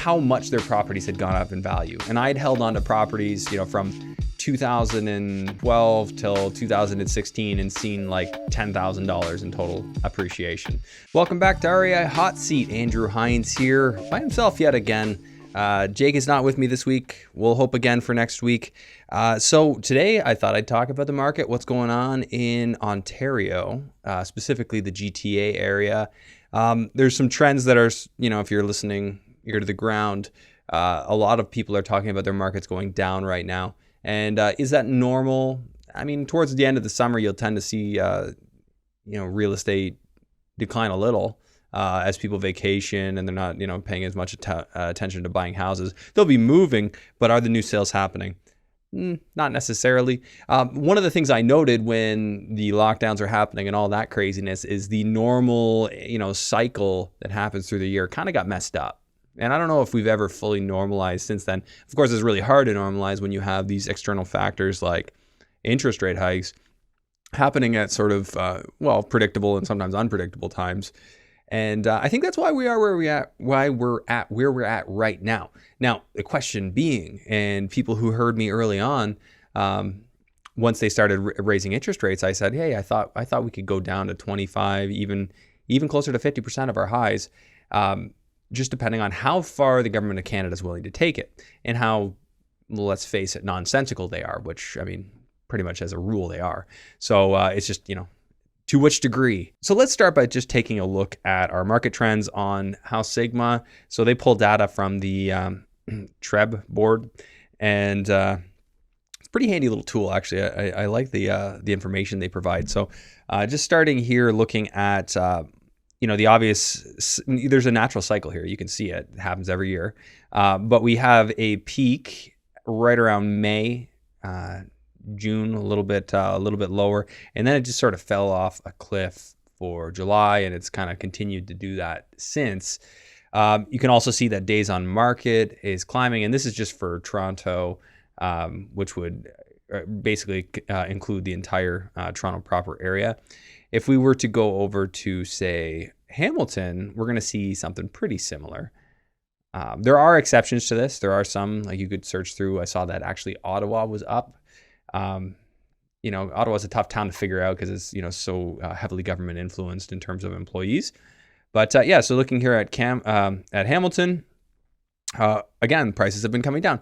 how much their properties had gone up in value. And I'd held on to properties, from 2012 till 2016 and seen like $10,000 in total appreciation. Welcome back to REI Hot Seat. Andrew Hines here by himself yet again. Jake is not with me this week. We'll hope again for next week. So today I thought I'd talk about the market, what's going on in Ontario, specifically the GTA area. There's some trends that are, if you're listening ear to the ground, a lot of people are talking about their markets going down right now. And is that normal? I mean, towards the end of the summer, you'll tend to see, real estate decline a little as people vacation and they're not, paying as much attention to buying houses. They'll be moving, but are the new sales happening? Not necessarily. One of the things I noted when the lockdowns are happening and all that craziness is the normal, cycle that happens through the year kind of got messed up. And I don't know if we've ever fully normalized since then. Of course, it's really hard to normalize when you have these external factors like interest rate hikes happening at sort of, predictable and sometimes unpredictable times. And I think that's why we are where we're at right now. Now, the question being, and people who heard me early on, once they started raising interest rates, I said, hey, I thought we could go down to 25, even closer to 50% of our highs, just depending on how far the government of Canada is willing to take it and how, let's face it, nonsensical they are, which, I mean, pretty much as a rule they are. So it's just, to which degree? So let's start by just taking a look at our market trends on House Sigma. So they pull data from the TREB board, and it's a pretty handy little tool, actually. I like the information they provide. So just starting here, looking at the obvious, there's a natural cycle here. You can see it happens every year, but we have a peak right around May. June a little bit lower, and then it just sort of fell off a cliff for July, and it's kind of continued to do that since. You can also see that days on market is climbing, and this is just for Toronto, which would basically include the entire Toronto proper area. If we were to go over to, say, Hamilton, we're going to see something pretty similar. There are exceptions to this. There are some, like you could search through. I saw that actually Ottawa was up. Ottawa's a tough town to figure out because it's, so heavily government influenced in terms of employees. But so looking here at Hamilton, again, prices have been coming down.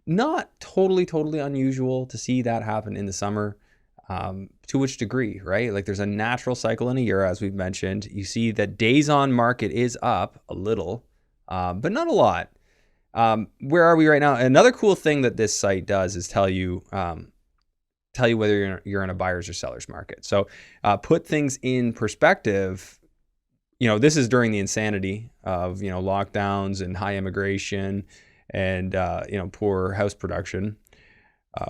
Not totally unusual to see that happen in the summer. To which degree, right? Like there's a natural cycle in a year, as we've mentioned. You see that days on market is up a little, but not a lot. Where are we right now? Another cool thing that this site does is tell you whether you're in a buyer's or seller's market. So put things in perspective. This is during the insanity of, lockdowns and high immigration and, poor house production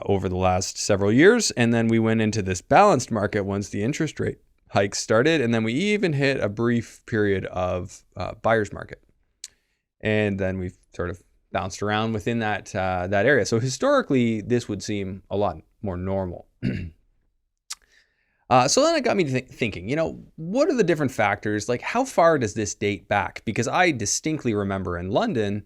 over the last several years. And then we went into this balanced market once the interest rate hikes started. And then we even hit a brief period of buyer's market. And then we've sort of bounced around within that area. So historically, this would seem a lot more normal. So then it got me thinking, what are the different factors? Like, how far does this date back? Because I distinctly remember in London,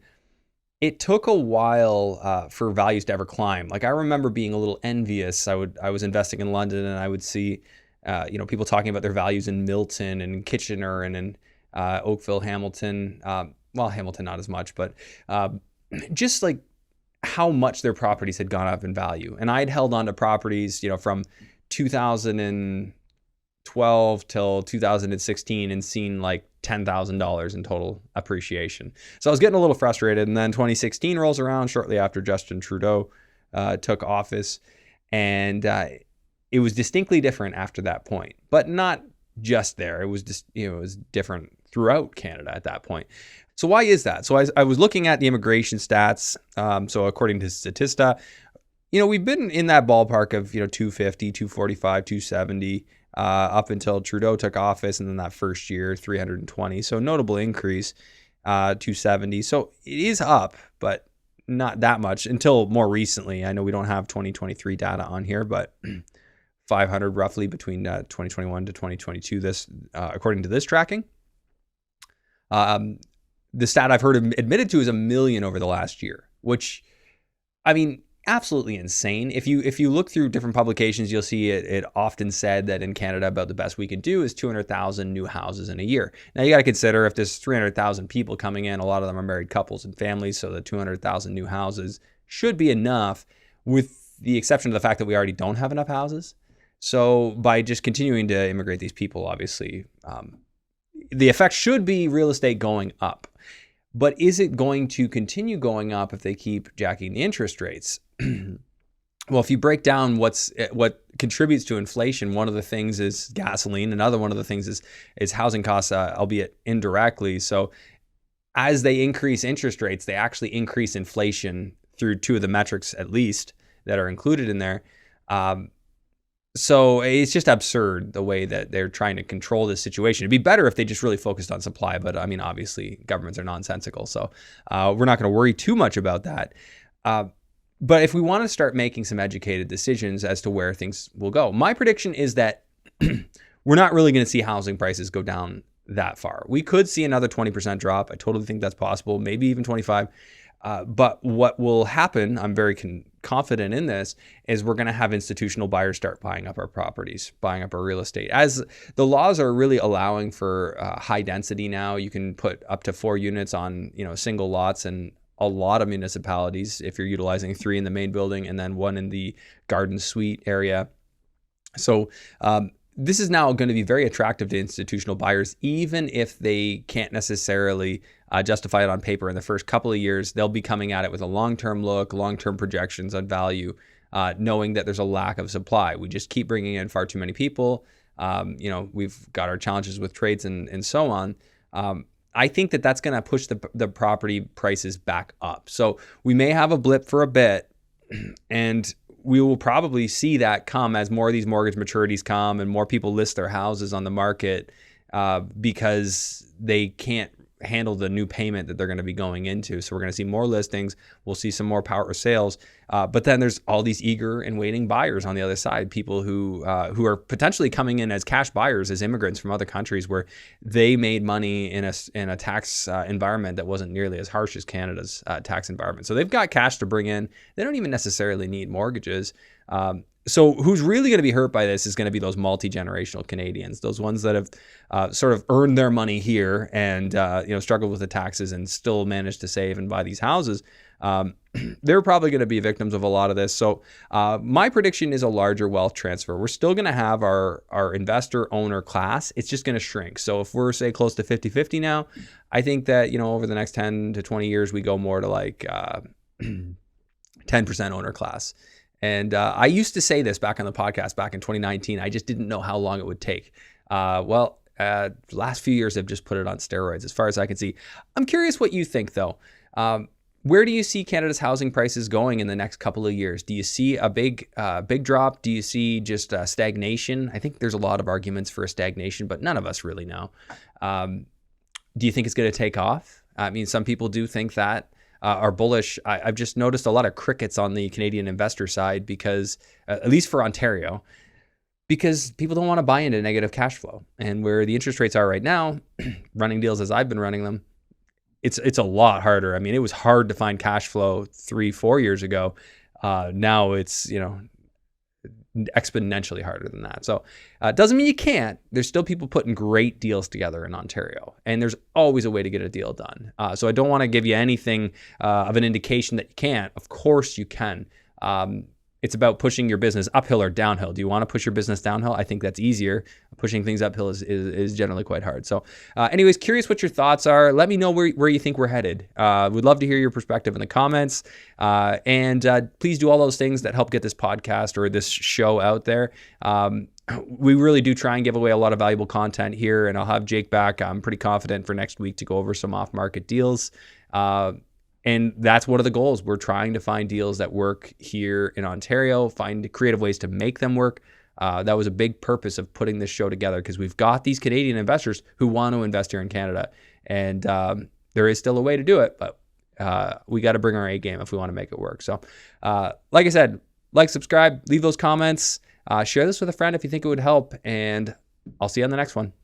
it took a while for values to ever climb. Like, I remember being a little envious. I was investing in London, and I would see, people talking about their values in Milton and Kitchener and in Oakville, Hamilton. Hamilton not as much, but just like how much their properties had gone up in value. And I'd held on to properties, from 2012 till 2016 and seen like $10,000 in total appreciation. So I was getting a little frustrated. And then 2016 rolls around shortly after Justin Trudeau took office. And it was distinctly different after that point, but not just there. It was just, it was different throughout Canada at that point. So why is that? So I was looking at the immigration stats. So according to Statista, we've been in that ballpark of, 250, 245, 270 up until Trudeau took office. And then that first year, 320. So notable increase, 270. So it is up, but not that much until more recently. I know we don't have 2023 data on here, but 500 roughly between 2021 to 2022, this according to this tracking. the stat I've heard admitted to is 1 million over the last year, which, I mean, absolutely insane. If you look through different publications, you'll see it often said that in Canada about the best we can do is 200,000 new houses in a year. Now you got to consider if there's 300,000 people coming in, a lot of them are married couples and families, so the 200,000 new houses should be enough, with the exception of the fact that we already don't have enough houses. So by just continuing to immigrate these people, obviously, the effect should be real estate going up. But is it going to continue going up if they keep jacking the interest rates? Well, if you break down what contributes to inflation, one of the things is gasoline. Another one of the things is housing costs, albeit indirectly. So as they increase interest rates, they actually increase inflation through two of the metrics, at least, that are included in there. So it's just absurd the way that they're trying to control this situation. It'd be better if they just really focused on supply, but I mean, obviously governments are nonsensical. So we're not going to worry too much about that. But if we want to start making some educated decisions as to where things will go, my prediction is that we're not really going to see housing prices go down that far. We could see another 20% drop. I totally think that's possible, maybe even 25. But what will happen, I'm very confident in this, is we're going to have institutional buyers start buying up our properties, buying up our real estate. As the laws are really allowing for high density now, you can put up to 4 units on single lots, and a lot of municipalities, if you're utilizing 3 in the main building and then 1 in the garden suite area. So this is now going to be very attractive to institutional buyers, even if they can't necessarily justify it on paper in the first couple of years. They'll be coming at it with a long-term look, long-term projections on value, knowing that there's a lack of supply. We just keep bringing in far too many people. We've got our challenges with trades and so on. I think that that's going to push the property prices back up. So we may have a blip for a bit, and we will probably see that come as more of these mortgage maturities come and more people list their houses on the market because they can't handle the new payment that they're going to be going into. So we're going to see more listings. We'll see some more power sales. But then there's all these eager and waiting buyers on the other side, people who are potentially coming in as cash buyers, as immigrants from other countries where they made money in a tax environment that wasn't nearly as harsh as Canada's tax environment. So they've got cash to bring in. They don't even necessarily need mortgages. So who's really going to be hurt by this is going to be those multi-generational Canadians, those ones that have sort of earned their money here and struggled with the taxes and still managed to save and buy these houses. They're probably going to be victims of a lot of this. So my prediction is a larger wealth transfer. We're still going to have our investor owner class. It's just going to shrink. So if we're, say, close to 50-50 now, I think that over the next 10 to 20 years, we go more to like 10% owner class. And I used to say this back on the podcast back in 2019. I just didn't know how long it would take. The last few years have just put it on steroids as far as I can see. I'm curious what you think, though. Where do you see Canada's housing prices going in the next couple of years? Do you see a big drop? Do you see just stagnation? I think there's a lot of arguments for a stagnation, but none of us really know. Do you think it's going to take off? I mean, some people do think that. Are bullish. I've just noticed a lot of crickets on the Canadian investor side because, at least for Ontario, because people don't want to buy into negative cash flow. And where the interest rates are right now, running deals as I've been running them, it's a lot harder. I mean, it was hard to find cash flow 3-4 years ago. Now it's, exponentially harder than that. So it doesn't mean you can't. There's still people putting great deals together in Ontario, and there's always a way to get a deal done. So I don't want to give you anything of an indication that you can't. Of course you can. It's about pushing your business uphill or downhill. Do you want to push your business downhill? I think that's easier. Pushing things uphill is generally quite hard. So anyways, curious what your thoughts are. Let me know where you think we're headed. We'd love to hear your perspective in the comments. And please do all those things that help get this podcast or this show out there. We really do try and give away a lot of valuable content here, and I'll have Jake back. I'm pretty confident for next week to go over some off-market deals. And that's one of the goals. We're trying to find deals that work here in Ontario, find creative ways to make them work. That was a big purpose of putting this show together, because we've got these Canadian investors who want to invest here in Canada. And there is still a way to do it, but we got to bring our A game if we want to make it work. So like I said, subscribe, leave those comments, share this with a friend if you think it would help, and I'll see you on the next one.